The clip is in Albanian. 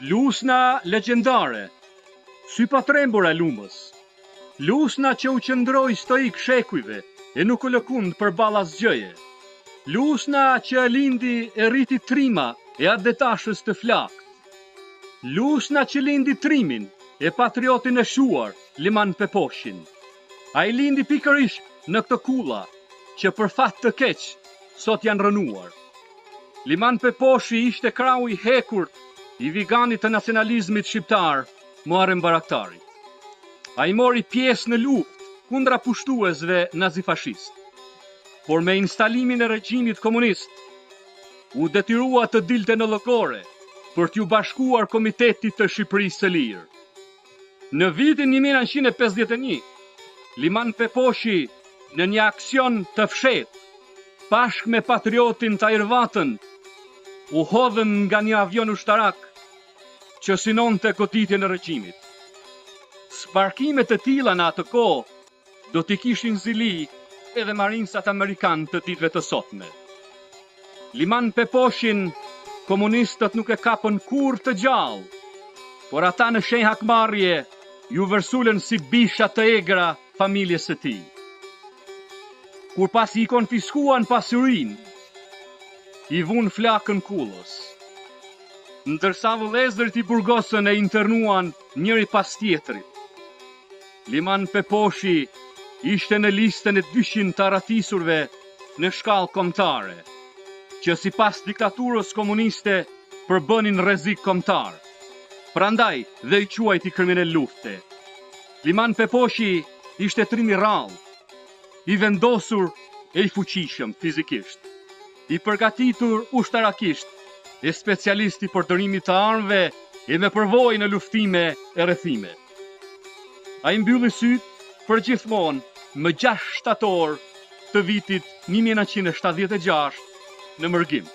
Lusna legjendare, sy pa trembur e lumës. Lusna që u qëndroi stoik shekujve e nuk u lëkund përballa asgjëje. Lusna që e lindi e rriti trima e adetashës të flakt. Lusna që lindi trimin e patriotin e shuar, Liman Peposhin. A i lindi pikërisht në këtë kulla që për fat të keq sot janë rënuar. Liman Peposhi ishte krau i hekurt i viganit të nacionalizmit shqiptar, Muharrem Baraktarit. A i mori pjesë në luftë kundra pushtuesve nazifashist. Por me instalimin e regjimit komunist, u detyrua të dilte në llogore për t'ju bashkuar Komitetit të Shqipërisë së Lirë. Në vitin 1951, Liman Peposhi në një aksion të fshehtë, bashkë me patriotin Tahir Vatën, u hodhën nga një avion ushtarak që synonte goditjen e regjimit. Sparkimet të tilla në atë kohë do t'i kishin zili edhe marinsat amerikanë të ditëve të sotme. Liman Peposhin komunistët nuk e kapën kurrë të gjallë, por ata në shenjë hakmarrje ju vërsulën si bisha të egra familjes së tij. Kur pasi i konfiskuan pasurinë, i vun flakën kullës. Ndërsa vëllezërit i burgosën e internuan njëri pas tjetrit. Liman Peposhi ishte në listën e 200 të aratisurve në shkallë kombëtare, që sipas diktaturës komuniste përbënin rrezik kombëtar. Prandaj dhe i quajti kriminal lufte. Liman Peposhi ishte trim i rrallë, i vendosur e i fuqishëm fizikisht, i përgatitur ushtarakisht, e specialisti për përdërimit të armëve e me përvojë në luftime e rrethime. A i mbylli sytë për gjithmonë më 6 shtator të vitit 1976 në Mërgim.